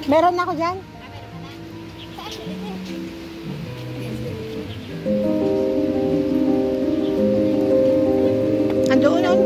Meron ako dyan. Andoon nun.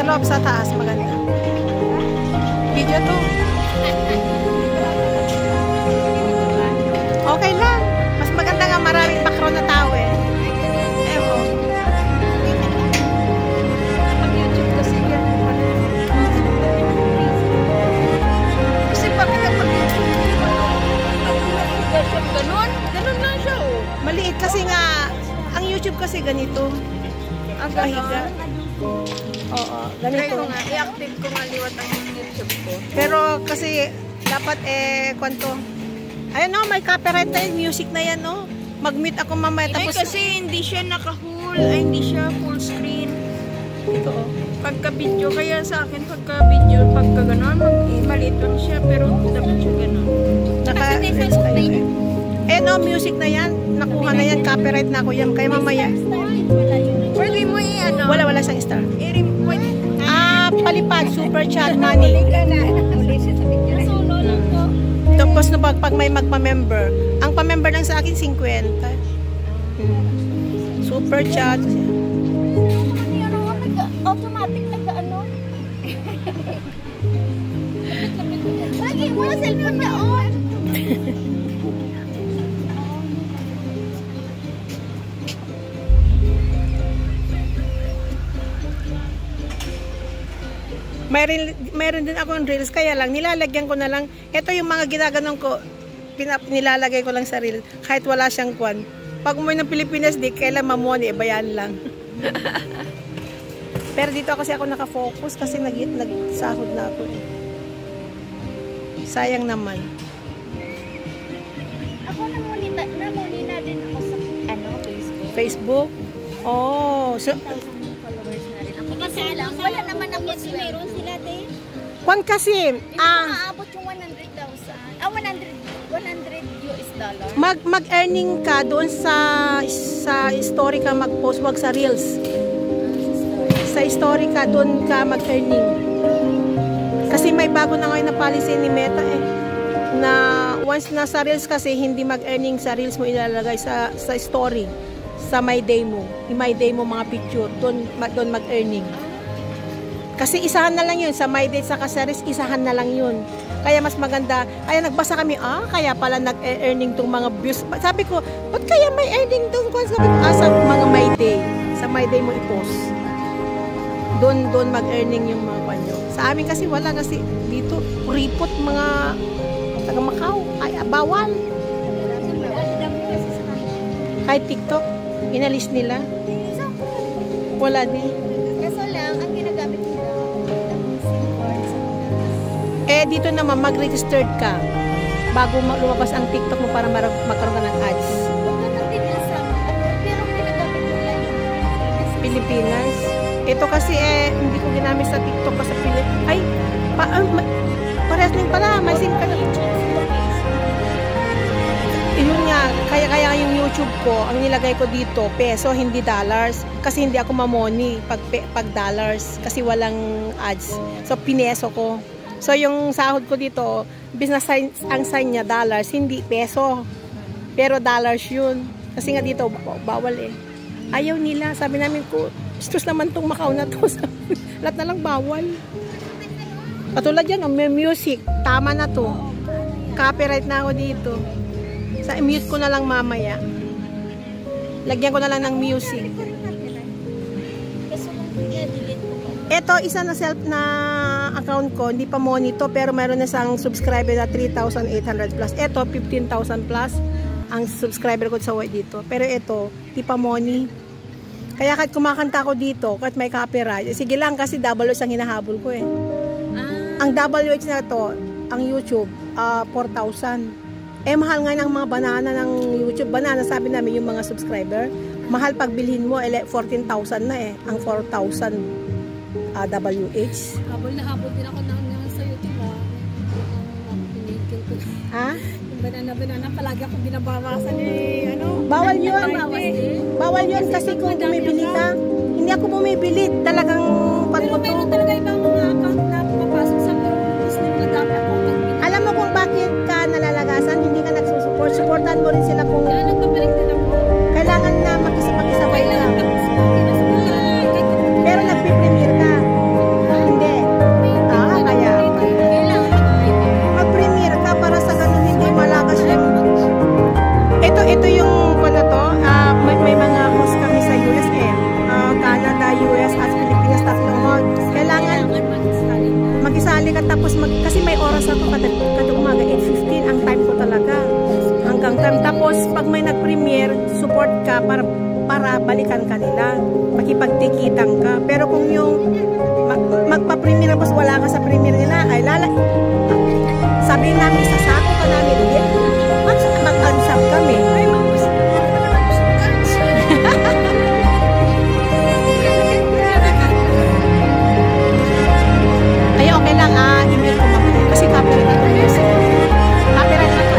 Loob sa taas, maganda. Video to. Okay lang. Mas maganda nga maraming background na tao eh. Ewo. Pag-YouTube kasi yan. Kasi bakit pag-YouTube ganun? Ganun lang siya oh. Maliit kasi nga, ang YouTube kasi ganito. Ang kahiga. Oo, ganito. Try ko nga, i-active ko nga liwat ang YouTube ko. Pero kasi, dapat kwanto. Ayun no, may copyright na yung music na yan no. Mag-mute ako mamaya tapos. Kasi hindi siya naka-full, hindi siya full screen. Ito oh. Pagka-video, kaya sa akin pagka-video, pagka-ganon, maliit lang siya, pero dapat siya ganon. No, music na yan. Nakuha na yan, copyright na ako yan. Kaya mamaya. Pwede mo i-ano? Wala siyang star. Palipad, super chat money. Tapos no, pag may magpa-member. Ang pa-member lang sa akin, 50. Super chat. Automatic nag-ano? Lagi mo na cellphone na on. Mayroon din ako ng reels, kaya lang nilalagyan ko na lang. Ito yung mga ginaganon ko, nilalagay ko lang sa reel kahit wala siyang kwan. Pag umuwi ng Pilipinas, di kailan mamoni, bayan lang. Pero dito kasi ako nakafocus kasi nagsahod na ako eh. Sayang naman. Ako namuni na din ako sa Facebook. Facebook? Oh, so kasi lang, wala naman ako meron sila din. Kwan kasi, maabot yung 100,000. 100 US dollar. Mag-earning ka doon sa story ka mag-post, wag sa reels. Sa story ka, doon ka mag-earning. Kasi may bago na ngayon na policy ni Meta eh. Na once na sa reels kasi, hindi mag-earning sa reels mo ilalagay sa story. Sa My Day mo. I-My Day mo mga picture. Doon mag-earning. Kasi isahan na lang yun. Sa My Day sa series, isahan na lang yun. Kaya mas maganda. Kaya nagbasa kami, kaya pala nag-earning tong mga views. Sabi ko, ba't kaya may earning doon? Sabi ko, sa mga My Day. Sa My Day mo i-post. Doon mag-earning yung mga panyo. Sa amin kasi wala. Kasi dito, report mga taga Macau. Ay, bawal. Kahit TikTok. Inalis nila. Wala din. Kaso lang, ang ginagamit nila, dito naman, mag-registered ka bago lumabas ang TikTok mo para magkaroon ka ng ads. Pero ginagamit nila yung Pilipinas. Ito kasi hindi ko ginamit sa TikTok kasi Pilipinas. Parehas din pala. May SIM ka na. Yun nga, kaya yung YouTube ko, ang nilagay ko dito, peso, hindi dollars. Kasi hindi ako mamoni pag dollars. Kasi walang ads. So, pineso ko. So, yung sahod ko dito, business sign, ang sign niya, dollars, hindi peso. Pero dollars yun. Kasi nga dito, bawal eh. Ayaw nila. Sabi namin ko, istos naman tong Macau na to. Lahat na lang bawal. Katulad yan, may music. Tama na to. Copyright na ako dito. Sa mute ko na lang mamaya. Lagyan ko na lang ng music. Ito, isa na self na account ko. Hindi pa monito, pero meron na isang subscriber na 3,800 plus. Ito, 15,000 plus ang subscriber ko sa white dito. Pero ito, di pa money. Kaya kahit kumakanta ko dito, kahit may copyright, sige lang kasi WH ang hinahabol ko eh. Ang WH na to, ang YouTube, 4,000. Eh, mahal nga ng mga banana ng YouTube. Banana, sabi namin yung mga subscriber. Mahal pag bilhin mo, 14,000 na eh. Ang 4,000 WH. Habol na habol din ako ng sa YouTube Ha? Banana, palagi ako binabawasan eh, ano? Bawal yun. Bawal yun kasi kung bumibili ka, hindi ako bumibili. Talagang pero meron talaga ibang mga account na pumapasok sa Muslim na dami ako. Alam mo kung bakit ka nalalagasan, hindi ka nagsusupport. Supportan mo rin sila kung Nagpapalik din ako. kailangan na makisabay ka. Pero nagpipremiere ka. Hindi. Kaya mag-premiere ka para sa ganun hindi malakas yung ito yung ano to, may mga host kami sa US Canada, US at Pilipinas, tatlong kailangan mag-isali ka tapos kasi may oras ako kada umaga 8:15 ang time ko talaga hanggang time tapos pag may nag-premiere support ka para balikan ka nila makipagtikitan ka pero kung yung magpa-premiere tapos wala ka sa premiere nila ay sabihin namin sasako ka namin mag-unsub kami ay okay lang email ko kasi copyright na to copyright na to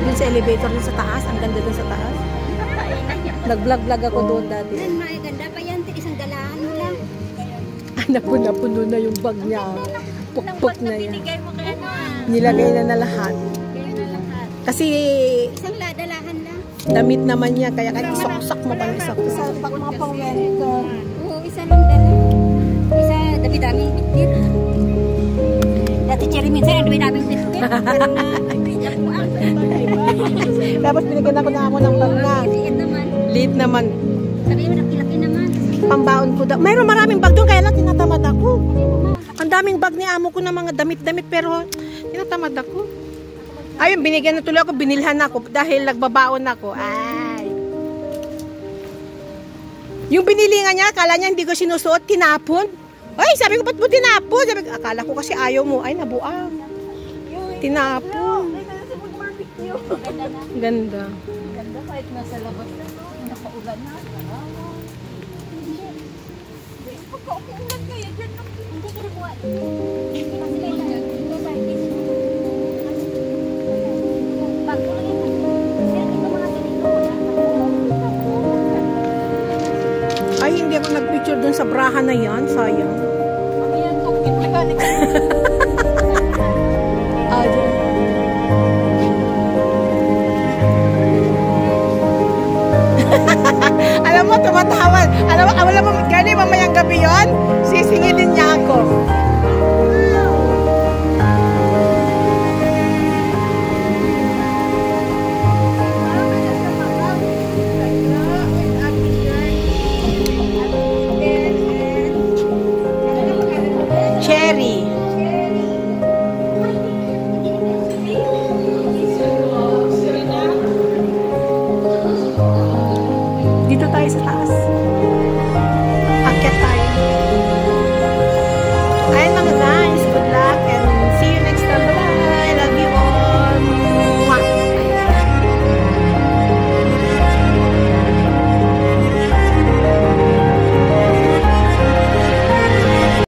dun sa elevator dun sa taas ang ganda dun sa taas nag-vlog ako doon dati Ganda pa yan, isang galaan mo lang. napuno na yung bag niya pukpuk na yan Binigay mo kay ano nilagay na lahat kasi isang dalahan lang. damit naman niya kaya kahit isaksak mo pa isaksak Pag mga pang-winter. Oo, isa lang dala. Isa, dami-dami bitbit. Dati cherry minsan, ang dami-daming bitbit. tapos binigyan ako ng amo ng bag na liit naman Sabi mo, nakilaki naman. pambaon ko daw mayroon maraming bag doon kaya lang tinatamad ako ang daming bag ni amo ko ng mga damit-damit pero tinatamad ako ayun binigyan na tuloy ako binilhan ako dahil nagbabaon ako ay yung binili nga niya akala niya hindi ko sinusuot tinapon ay sabi ko ba't mo tinapon sabi ko, akala ko kasi ayaw mo ay nabuang tinapon ganda Kahit nasa labas na to, nakaulan na. Pagka-ulan kaya dyan lang. Hindi ka nakuha. ay hindi ako nagpicture dun sa braha na yan sayang Ayan, tukit na galing. alam mo, tumatawan. Alam mo, gani, mamayang gabi yun, sisingilin niya ako. Cherry. Dito tayo sa taas.